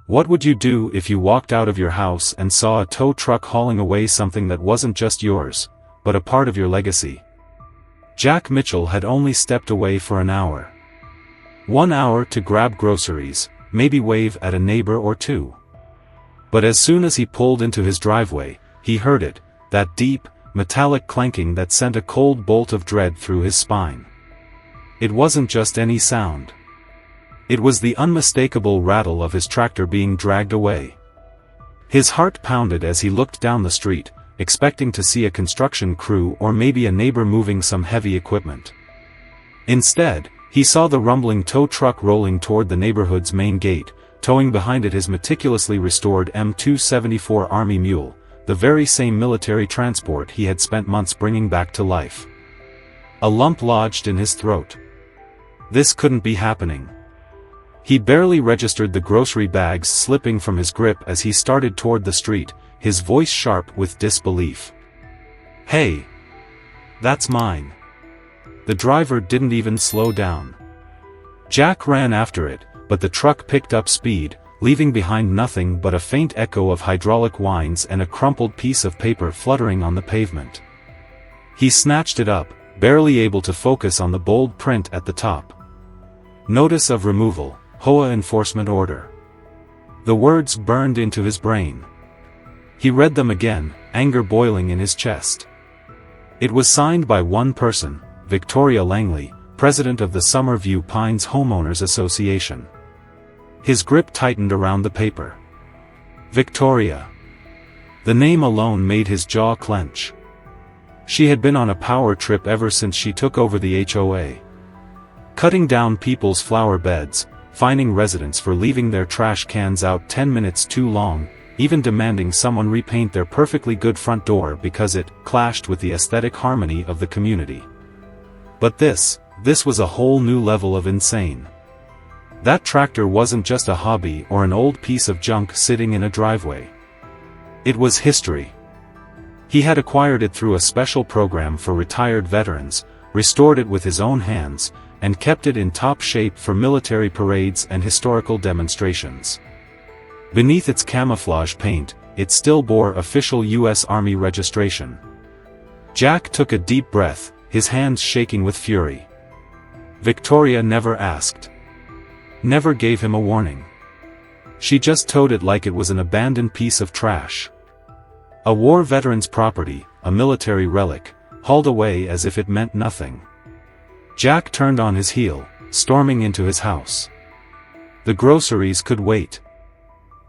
What would you do if you walked out of your house and saw a tow truck hauling away something that wasn't just yours, but a part of your legacy? Jack Mitchell had only stepped away for an hour. 1 hour to grab groceries, maybe wave at a neighbor or two. But as soon as he pulled into his driveway, he heard it, that deep, metallic clanking that sent a cold bolt of dread through his spine. It wasn't just any sound. It was the unmistakable rattle of his tractor being dragged away. His heart pounded as he looked down the street, expecting to see a construction crew or maybe a neighbor moving some heavy equipment. Instead, he saw the rumbling tow truck rolling toward the neighborhood's main gate, towing behind it his meticulously restored M274 Army Mule, the very same military transport he had spent months bringing back to life. A lump lodged in his throat. This couldn't be happening. He barely registered the grocery bags slipping from his grip as he started toward the street, his voice sharp with disbelief. "Hey! That's mine." The driver didn't even slow down. Jack ran after it, but the truck picked up speed, leaving behind nothing but a faint echo of hydraulic whines and a crumpled piece of paper fluttering on the pavement. He snatched it up, barely able to focus on the bold print at the top. Notice of removal, HOA enforcement order. The words burned into his brain. He read them again, anger boiling in his chest. It was signed by one person, Victoria Langley, president of the Summerview Pines Homeowners Association. His grip tightened around the paper. Victoria. The name alone made his jaw clench. She had been on a power trip ever since she took over the HOA. Cutting down people's flower beds, fining residents for leaving their trash cans out 10 minutes too long, even demanding someone repaint their perfectly good front door because it clashed with the aesthetic harmony of the community. But this was a whole new level of insane. That tractor wasn't just a hobby or an old piece of junk sitting in a driveway. It was history. He had acquired it through a special program for retired veterans, restored it with his own hands, and kept it in top shape for military parades and historical demonstrations. Beneath its camouflage paint, it still bore official U.S. Army registration. Jack took a deep breath, his hands shaking with fury. Victoria never asked. Never gave him a warning. She just towed it like it was an abandoned piece of trash. A war veteran's property, a military relic, hauled away as if it meant nothing. Jack turned on his heel, storming into his house. The groceries could wait.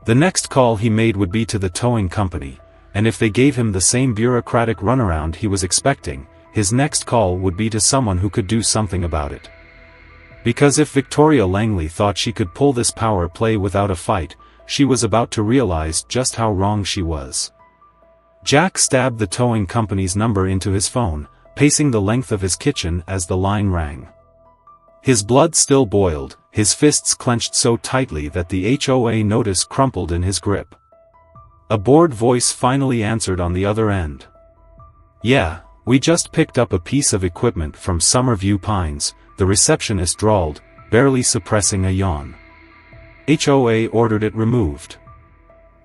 The next call he made would be to the towing company, and if they gave him the same bureaucratic runaround he was expecting, his next call would be to someone who could do something about it. Because if Victoria Langley thought she could pull this power play without a fight, she was about to realize just how wrong she was. Jack stabbed the towing company's number into his phone, pacing the length of his kitchen as the line rang. His blood still boiled, his fists clenched so tightly that the HOA notice crumpled in his grip. A bored voice finally answered on the other end. "Yeah, we just picked up a piece of equipment from Summerview Pines," the receptionist drawled, barely suppressing a yawn. "HOA ordered it removed.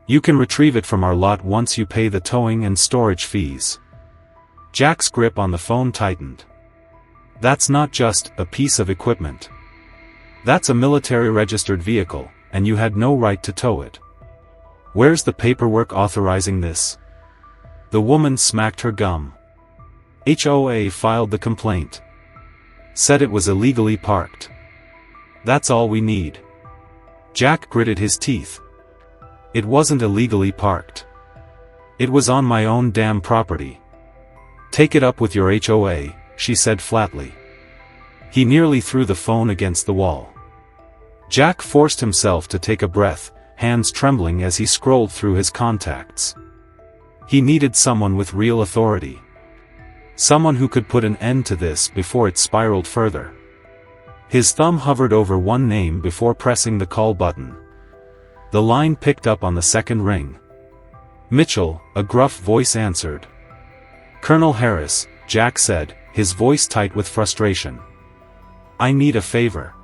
You can retrieve it from our lot once you pay the towing and storage fees." Jack's grip on the phone tightened. "That's not just a piece of equipment. That's a military-registered vehicle, and you had no right to tow it. Where's the paperwork authorizing this?" The woman smacked her gum. "HOA filed the complaint. Said it was illegally parked. That's all we need." Jack gritted his teeth. "It wasn't illegally parked. It was on my own damn property." "Take it up with your HOA," she said flatly. He nearly threw the phone against the wall. Jack forced himself to take a breath, hands trembling as he scrolled through his contacts. He needed someone with real authority. Someone who could put an end to this before it spiraled further. His thumb hovered over one name before pressing the call button. The line picked up on the second ring. "Mitchell," a gruff voice answered. "Colonel Harris," Jack said, his voice tight with frustration. "I need a favor."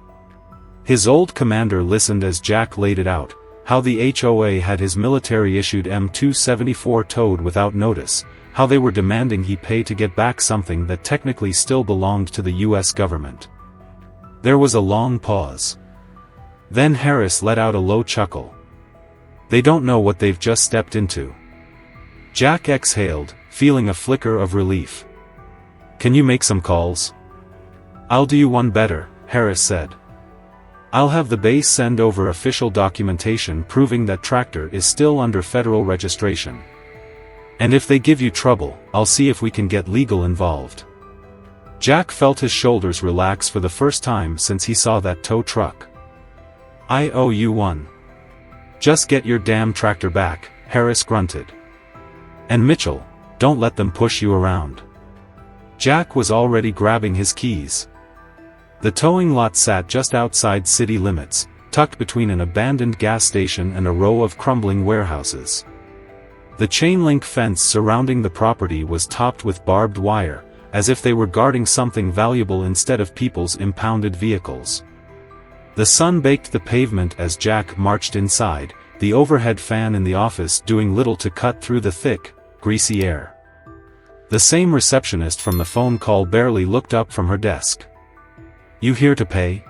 His old commander listened as Jack laid it out, how the HOA had his military-issued M274 towed without notice, how they were demanding he pay to get back something that technically still belonged to the US government. There was a long pause. Then Harris let out a low chuckle. They don't know what they've just stepped into. Jack exhaled, feeling a flicker of relief. Can you make some calls? I'll do you one better, Harris said. I'll have the base send over official documentation proving that tractor is still under federal registration. And if they give you trouble, I'll see if we can get legal involved. Jack felt his shoulders relax for the first time since he saw that tow truck. I owe you one. Just get your damn tractor back, Harris grunted. And Mitchell, don't let them push you around. Jack was already grabbing his keys. The towing lot sat just outside city limits, tucked between an abandoned gas station and a row of crumbling warehouses. The chain-link fence surrounding the property was topped with barbed wire, as if they were guarding something valuable instead of people's impounded vehicles. The sun baked the pavement as Jack marched inside, the overhead fan in the office doing little to cut through the thick, greasy air. The same receptionist from the phone call barely looked up from her desk. You here to pay?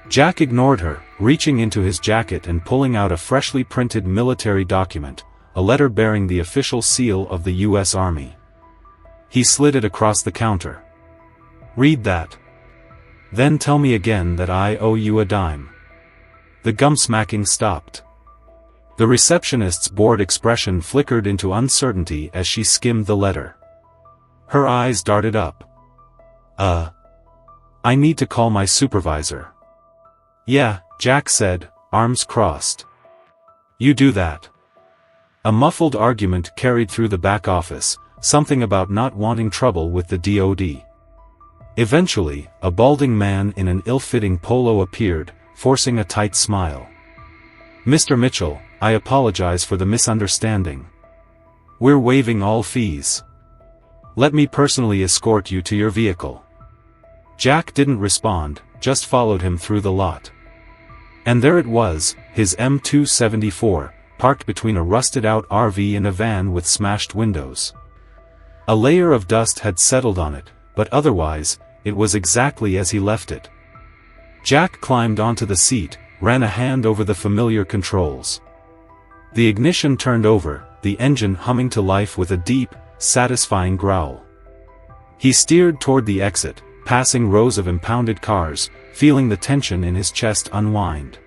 Jack ignored her, reaching into his jacket and pulling out a freshly printed military document, a letter bearing the official seal of the U.S. Army. He slid it across the counter. Read that. Then tell me again that I owe you a dime. The gum-smacking stopped. The receptionist's bored expression flickered into uncertainty as she skimmed the letter. Her eyes darted up. I need to call my supervisor. Yeah, Jack said, arms crossed. You do that. A muffled argument carried through the back office, something about not wanting trouble with the DOD. Eventually, a balding man in an ill-fitting polo appeared, forcing a tight smile. Mr. Mitchell, I apologize for the misunderstanding. We're waiving all fees. Let me personally escort you to your vehicle. Jack didn't respond, just followed him through the lot. And there it was, his M274, parked between a rusted-out RV and a van with smashed windows. A layer of dust had settled on it, but otherwise, it was exactly as he left it. Jack climbed onto the seat, ran a hand over the familiar controls. The ignition turned over, the engine humming to life with a deep, satisfying growl. He steered toward the exit, passing rows of impounded cars, feeling the tension in his chest unwind.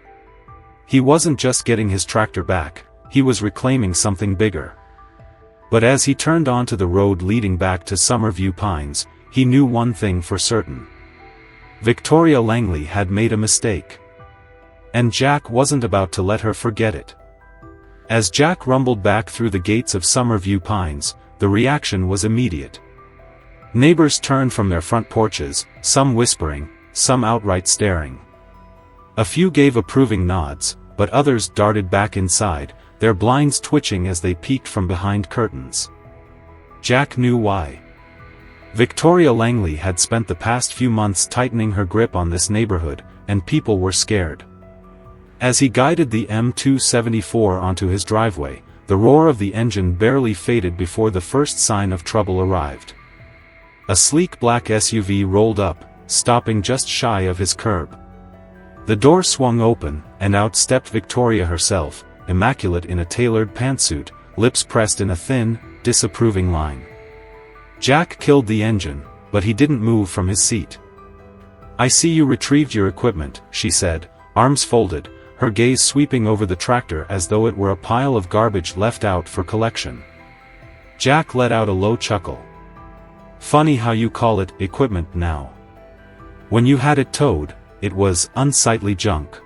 He wasn't just getting his tractor back, he was reclaiming something bigger. But as he turned onto the road leading back to Summerview Pines, he knew one thing for certain. Victoria Langley had made a mistake. And Jack wasn't about to let her forget it. As Jack rumbled back through the gates of Summerview Pines, the reaction was immediate. Neighbors turned from their front porches, some whispering, some outright staring. A few gave approving nods, but others darted back inside, their blinds twitching as they peeked from behind curtains. Jack knew why. Victoria Langley had spent the past few months tightening her grip on this neighborhood, and people were scared. As he guided the M274 onto his driveway, the roar of the engine barely faded before the first sign of trouble arrived. A sleek black SUV rolled up, stopping just shy of his curb. The door swung open, and out stepped Victoria herself, immaculate in a tailored pantsuit, lips pressed in a thin, disapproving line. Jack killed the engine, but he didn't move from his seat. I see you retrieved your equipment, she said, arms folded, her gaze sweeping over the tractor as though it were a pile of garbage left out for collection. Jack let out a low chuckle. Funny how you call it equipment now. When you had it towed, it was unsightly junk.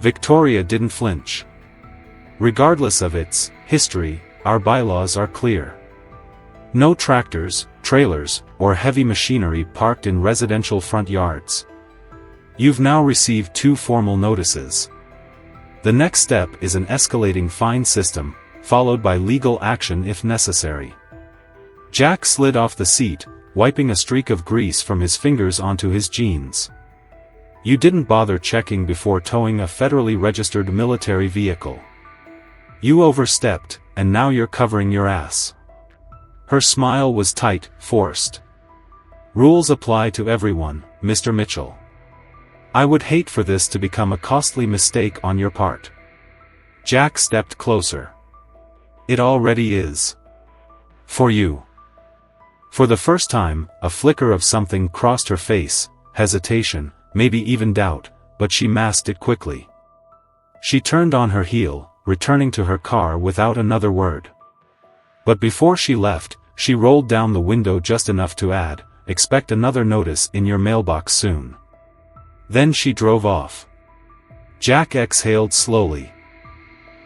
Victoria didn't flinch. Regardless of its history, our bylaws are clear. No tractors, trailers, or heavy machinery parked in residential front yards. You've now received 2 formal notices. The next step is an escalating fine system, followed by legal action if necessary. Jack slid off the seat, wiping a streak of grease from his fingers onto his jeans. You didn't bother checking before towing a federally registered military vehicle. You overstepped, and now you're covering your ass." Her smile was tight, forced. "Rules apply to everyone, Mr. Mitchell. I would hate for this to become a costly mistake on your part." Jack stepped closer. "It already is. For you." For the first time, a flicker of something crossed her face, hesitation, maybe even doubt, but she masked it quickly. She turned on her heel, returning to her car without another word. But before she left, she rolled down the window just enough to add, "Expect another notice in your mailbox soon." Then she drove off. Jack exhaled slowly.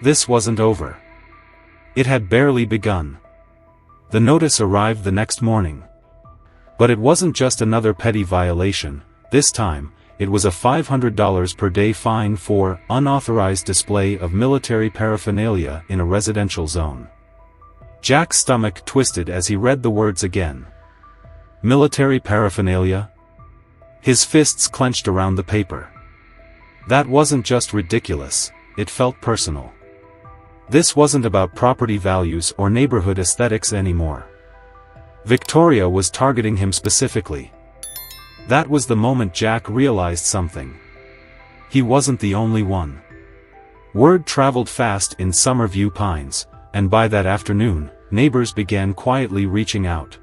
This wasn't over. It had barely begun. The notice arrived the next morning. But it wasn't just another petty violation. This time, it was a $500 per day fine for unauthorized display of military paraphernalia in a residential zone. Jack's stomach twisted as he read the words again. Military paraphernalia? His fists clenched around the paper. That wasn't just ridiculous, it felt personal. This wasn't about property values or neighborhood aesthetics anymore. Victoria was targeting him specifically. That was the moment Jack realized something. He wasn't the only one. Word traveled fast in Summerview Pines, and by that afternoon, neighbors began quietly reaching out.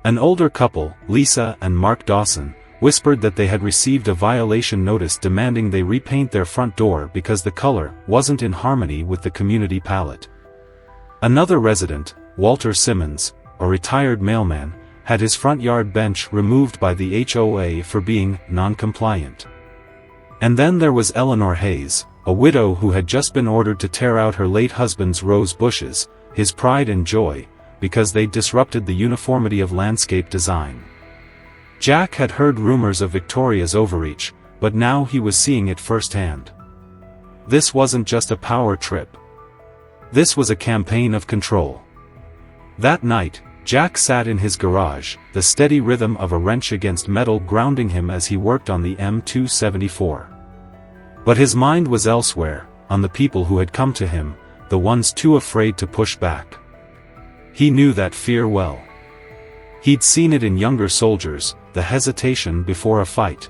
An older couple, Lisa and Mark Dawson, whispered that they had received a violation notice demanding they repaint their front door because the color wasn't in harmony with the community palette. Another resident, Walter Simmons, a retired mailman, had his front yard bench removed by the HOA for being non-compliant. And then there was Eleanor Hayes, a widow who had just been ordered to tear out her late husband's rose bushes, his pride and joy, because they disrupted the uniformity of landscape design. Jack had heard rumors of Victoria's overreach, but now he was seeing it firsthand. This wasn't just a power trip. This was a campaign of control. That night, Jack sat in his garage, the steady rhythm of a wrench against metal grounding him as he worked on the M274. But his mind was elsewhere, on the people who had come to him, the ones too afraid to push back. He knew that fear well. He'd seen it in younger soldiers, the hesitation before a fight.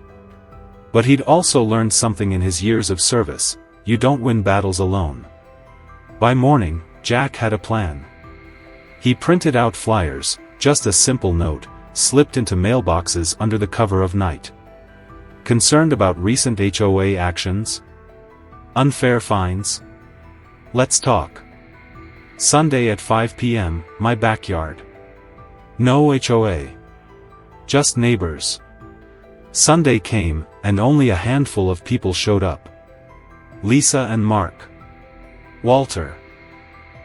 But he'd also learned something in his years of service: you don't win battles alone. By morning, Jack had a plan. He printed out flyers, just a simple note, slipped into mailboxes under the cover of night. Concerned about recent HOA actions? Unfair fines? Let's talk. Sunday at 5 p.m., my backyard. No HOA. Just neighbors. Sunday came, and only a handful of people showed up. Lisa and Mark. Walter.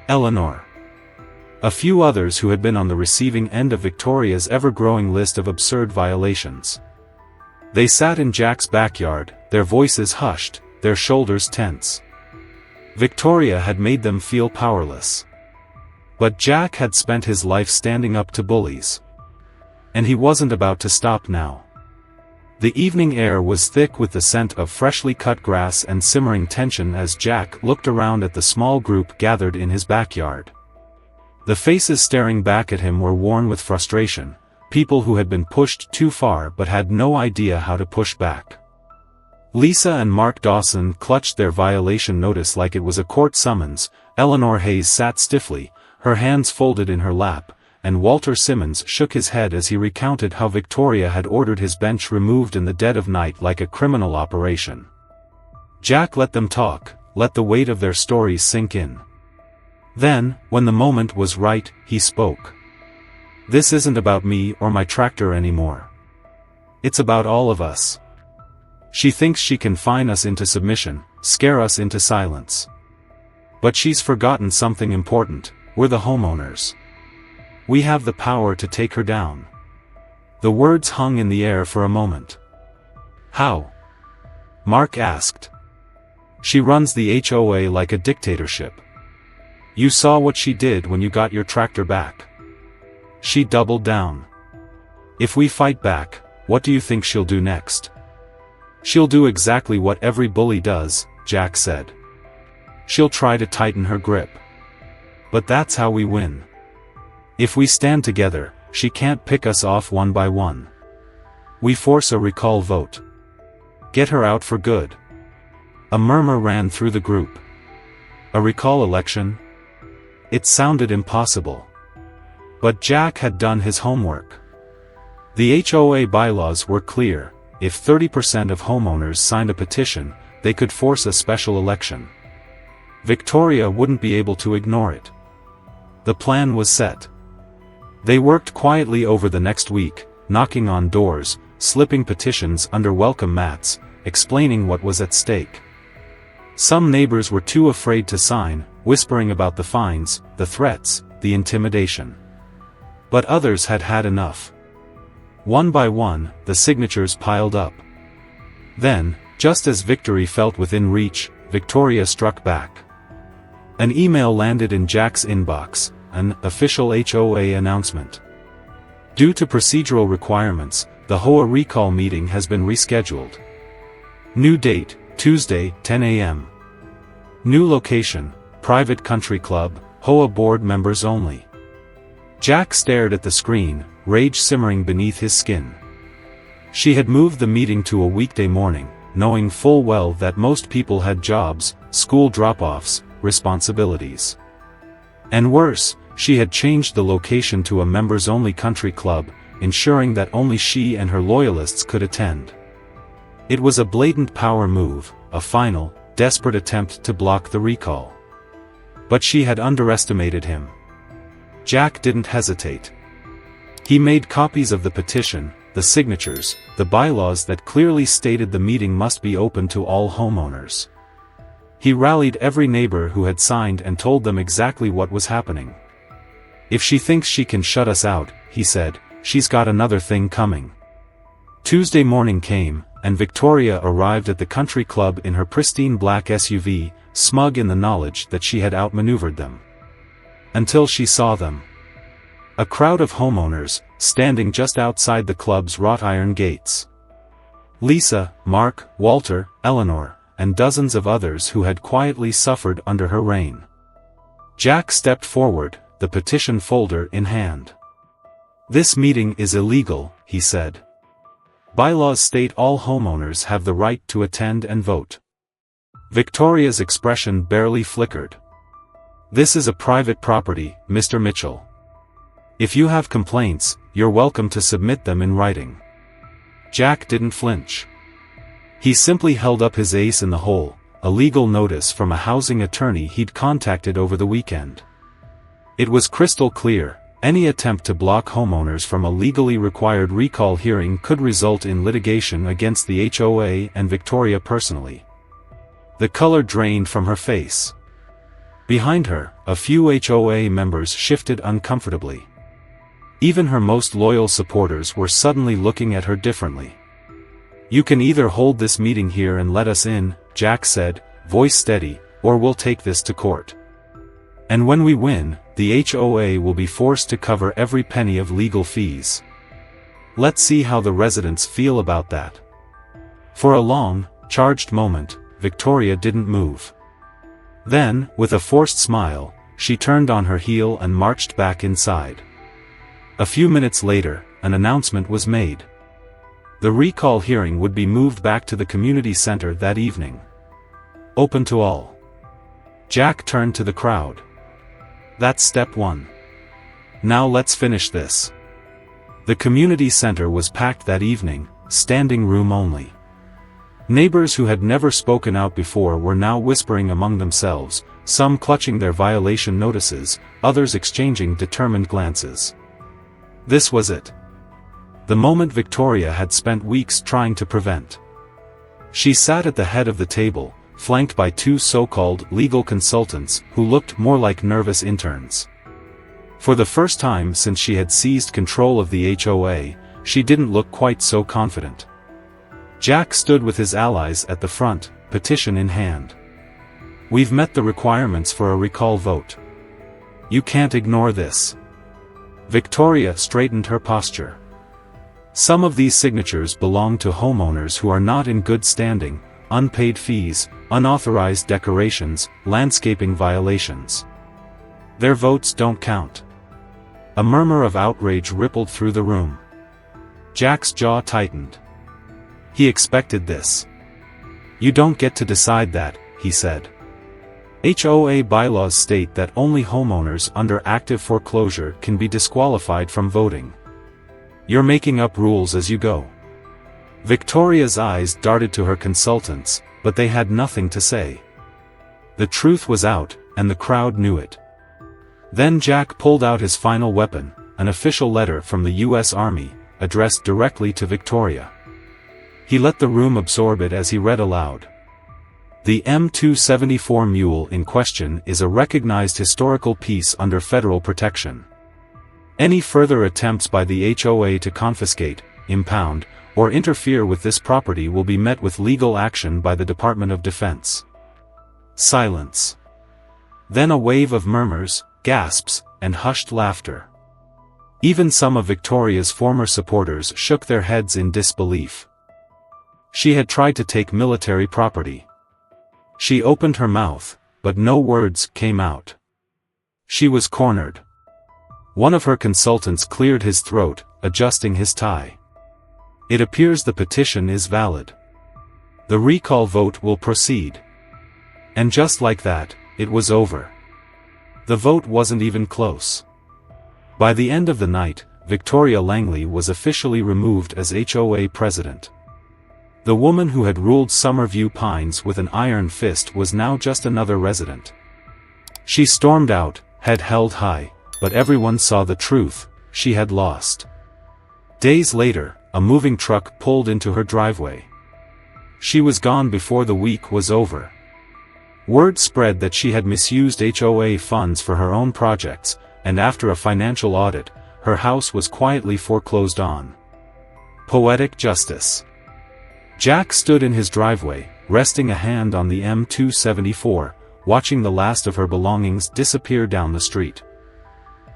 Eleanor. A few others who had been on the receiving end of Victoria's ever-growing list of absurd violations. They sat in Jack's backyard, their voices hushed, their shoulders tense. Victoria had made them feel powerless. But Jack had spent his life standing up to bullies. And he wasn't about to stop now. The evening air was thick with the scent of freshly cut grass and simmering tension as Jack looked around at the small group gathered in his backyard. The faces staring back at him were worn with frustration, people who had been pushed too far but had no idea how to push back. Lisa and Mark Dawson clutched their violation notice like it was a court summons. Eleanor Hayes sat stiffly, her hands folded in her lap, and Walter Simmons shook his head as he recounted how Victoria had ordered his bench removed in the dead of night like a criminal operation. Jack let them talk, let the weight of their stories sink in. Then, when the moment was right, he spoke. This isn't about me or my tractor anymore. It's about all of us. She thinks she can fine us into submission, scare us into silence. But she's forgotten something important: we're the homeowners. We have the power to take her down. The words hung in the air for a moment. How? Mark asked. She runs the HOA like a dictatorship. You saw what she did when you got your tractor back. She doubled down. If we fight back, what do you think she'll do next? "She'll do exactly what every bully does," Jack said. "She'll try to tighten her grip. But that's how we win. If we stand together, she can't pick us off one by one. We force a recall vote. Get her out for good." A murmur ran through the group. A recall election? It sounded impossible. But Jack had done his homework. The HOA bylaws were clear: if 30% of homeowners signed a petition, they could force a special election. Victoria wouldn't be able to ignore it. The plan was set. They worked quietly over the next week, knocking on doors, slipping petitions under welcome mats, explaining what was at stake. Some neighbors were too afraid to sign, whispering about the fines, the threats, the intimidation. But others had had enough. One by one, the signatures piled up. Then, just as victory felt within reach, Victoria struck back. An email landed in Jack's inbox, an official HOA announcement. Due to procedural requirements, the HOA recall meeting has been rescheduled. New date, Tuesday, 10 a.m. New location, private country club, HOA board members only. Jack stared at the screen, rage simmering beneath his skin. She had moved the meeting to a weekday morning, knowing full well that most people had jobs, school drop-offs, responsibilities. And worse, she had changed the location to a members-only country club, ensuring that only she and her loyalists could attend. It was a blatant power move, a final, desperate attempt to block the recall. But she had underestimated him. Jack didn't hesitate. He made copies of the petition, the signatures, the bylaws that clearly stated the meeting must be open to all homeowners. He rallied every neighbor who had signed and told them exactly what was happening. "If she thinks she can shut us out," he said, "she's got another thing coming." Tuesday morning came, and Victoria arrived at the country club in her pristine black SUV, smug in the knowledge that she had outmaneuvered them. Until she saw them. A crowd of homeowners, standing just outside the club's wrought iron gates. Lisa, Mark, Walter, Eleanor, and dozens of others who had quietly suffered under her reign. Jack stepped forward, the petition folder in hand. "This meeting is illegal," he said. "Bylaws state all homeowners have the right to attend and vote." Victoria's expression barely flickered. "This is a private property, Mr. Mitchell. If you have complaints, you're welcome to submit them in writing." Jack didn't flinch. He simply held up his ace in the hole, a legal notice from a housing attorney he'd contacted over the weekend. It was crystal clear: any attempt to block homeowners from a legally required recall hearing could result in litigation against the HOA and Victoria personally. The color drained from her face. Behind her, a few HOA members shifted uncomfortably. Even her most loyal supporters were suddenly looking at her differently. "You can either hold this meeting here and let us in," Jack said, voice steady, "or we'll take this to court. And when we win, the HOA will be forced to cover every penny of legal fees. Let's see how the residents feel about that." For a long, charged moment, Victoria didn't move. Then, with a forced smile, she turned on her heel and marched back inside. A few minutes later, an announcement was made. The recall hearing would be moved back to the community center that evening. Open to all. Jack turned to the crowd. "That's step one. Now let's finish this." The community center was packed that evening, standing room only. Neighbors who had never spoken out before were now whispering among themselves, some clutching their violation notices, others exchanging determined glances. This was it. The moment Victoria had spent weeks trying to prevent. She sat at the head of the table, flanked by two so-called legal consultants who looked more like nervous interns. For the first time since she had seized control of the HOA, she didn't look quite so confident. Jack stood with his allies at the front, petition in hand. "We've met the requirements for a recall vote. You can't ignore this." Victoria straightened her posture. Some of these signatures belong to homeowners who are not in good standing: unpaid fees, unauthorized decorations, landscaping violations. Their votes don't count. A murmur of outrage rippled through the room. Jack's jaw tightened. He expected this. "You don't get to decide that," he said. HOA bylaws state that only homeowners under active foreclosure can be disqualified from voting. You're making up rules as you go. Victoria's eyes darted to her consultants, but they had nothing to say. The truth was out, and the crowd knew it. Then Jack pulled out his final weapon, an official letter from the U.S. Army, addressed directly to Victoria. He let the room absorb it as he read aloud. The M274 mule in question is a recognized historical piece under federal protection. Any further attempts by the HOA to confiscate, impound, or interfere with this property will be met with legal action by the Department of Defense. Silence. Then a wave of murmurs, gasps, and hushed laughter. Even some of Victoria's former supporters shook their heads in disbelief. She had tried to take military property. She opened her mouth, but no words came out. She was cornered. One of her consultants cleared his throat, adjusting his tie. "It appears the petition is valid. The recall vote will proceed." And just like that, it was over. The vote wasn't even close. By the end of the night, Victoria Langley was officially removed as HOA president. The woman who had ruled Summerview Pines with an iron fist was now just another resident. She stormed out, head held high, but everyone saw the truth: she had lost. Days later, a moving truck pulled into her driveway. She was gone before the week was over. Word spread that she had misused HOA funds for her own projects, and after a financial audit, her house was quietly foreclosed on. Poetic justice. Jack stood in his driveway, resting a hand on the M274, watching the last of her belongings disappear down the street.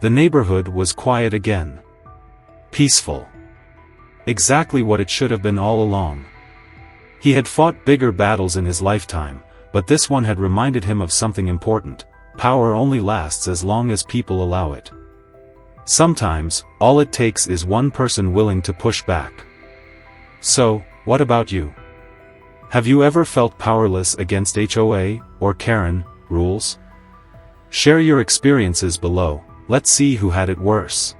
The neighborhood was quiet again. Peaceful. Exactly what it should have been all along. He had fought bigger battles in his lifetime, but this one had reminded him of something important: power only lasts as long as people allow it. Sometimes, all it takes is one person willing to push back. So, what about you? Have you ever felt powerless against HOA, or Karen, rules? Share your experiences below. Let's see who had it worse.